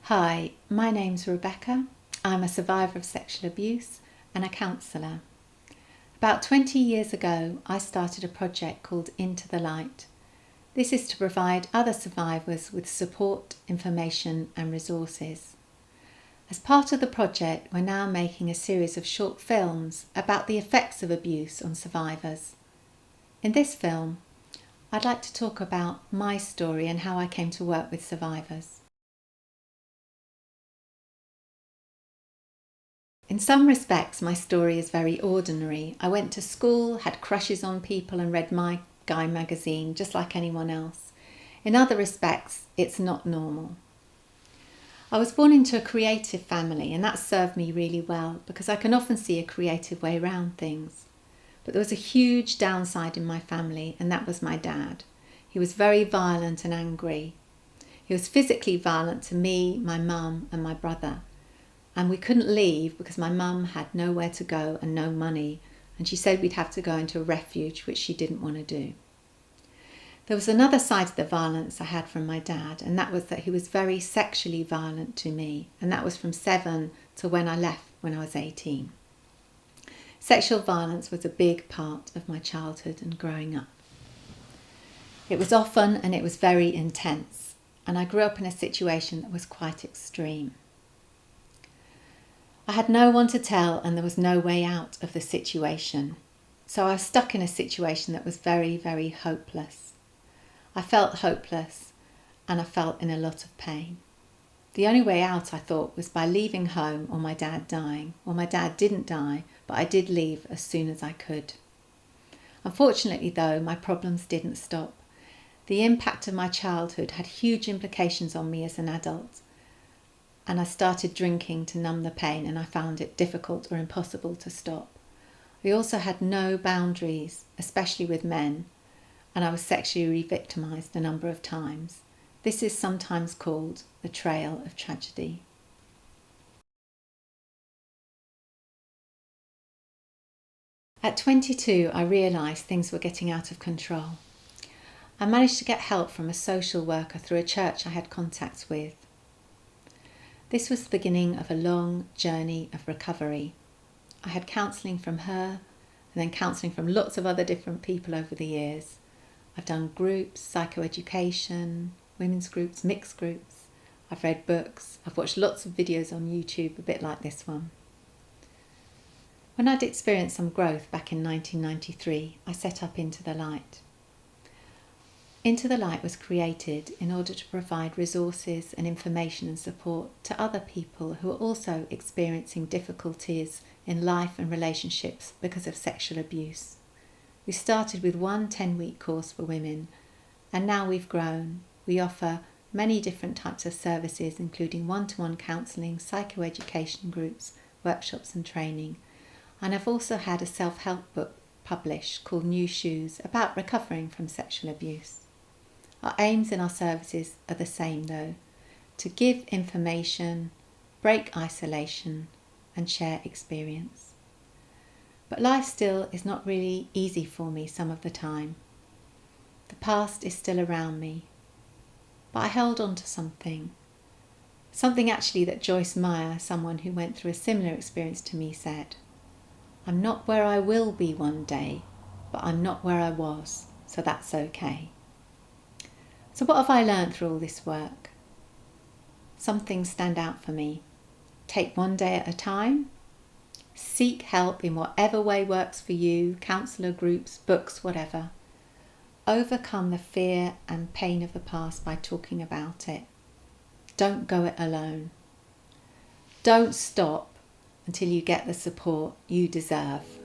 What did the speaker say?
Hi, my name's Rebecca. I'm a survivor of sexual abuse and a counsellor. About 20 years ago, I started a project called Into the Light. This is to provide other survivors with support, information and resources. As part of the project, we're now making a series of short films about the effects of abuse on survivors. In this film, I'd like to talk about my story and how I came to work with survivors. In some respects, my story is very ordinary. I went to school, had crushes on people and read My Guy magazine just like anyone else. In other respects, it's not normal. I was born into a creative family and that served me really well because I can often see a creative way around things. But there was a huge downside in my family and that was my dad. He was very violent and angry. He was physically violent to me, my mum and my brother. And we couldn't leave because my mum had nowhere to go and no money, and she said we'd have to go into a refuge, which she didn't want to do. There was another side to the violence I had from my dad, and that was that he was very sexually violent to me, and that was from 7 to when I left when I was 18. Sexual violence was a big part of my childhood and growing up. It was often and it was very intense, and I grew up in a situation that was quite extreme. I had no one to tell and there was no way out of the situation. So I was stuck in a situation that was very, very hopeless. I felt hopeless and I felt in a lot of pain. The only way out, I thought, was by leaving home or my dad dying. Well, my dad didn't die, but I did leave as soon as I could. Unfortunately, though, my problems didn't stop. The impact of my childhood had huge implications on me as an adult. And I started drinking to numb the pain and I found it difficult or impossible to stop. I also had no boundaries, especially with men, and I was sexually re-victimised a number of times. This is sometimes called the trail of tragedy. At 22, I realised things were getting out of control. I managed to get help from a social worker through a church I had contacts with. This was the beginning of a long journey of recovery. I had counselling from her and then counselling from lots of other different people over the years. I've done groups, psychoeducation, women's groups, mixed groups. I've read books. I've watched lots of videos on YouTube, a bit like this one. When I'd experienced some growth back in 1993, I set up Into the Light. Into the Light was created in order to provide resources and information and support to other people who are also experiencing difficulties in life and relationships because of sexual abuse. We started with one 10-week course for women and now we've grown. We offer many different types of services including one-to-one counselling, psychoeducation groups, workshops and training. And I've also had a self-help book published called New Shoes about recovering from sexual abuse. Our aims in our services are the same though, to give information, break isolation and share experience. But life still is not really easy for me some of the time. The past is still around me, but I held on to something actually that Joyce Meyer, someone who went through a similar experience to me, said, "I'm not where I will be one day, but I'm not where I was, so that's okay." So what have I learned through all this work? Some things stand out for me. Take one day at a time. Seek help in whatever way works for you, counsellor groups, books, whatever. Overcome the fear and pain of the past by talking about it. Don't go it alone. Don't stop until you get the support you deserve.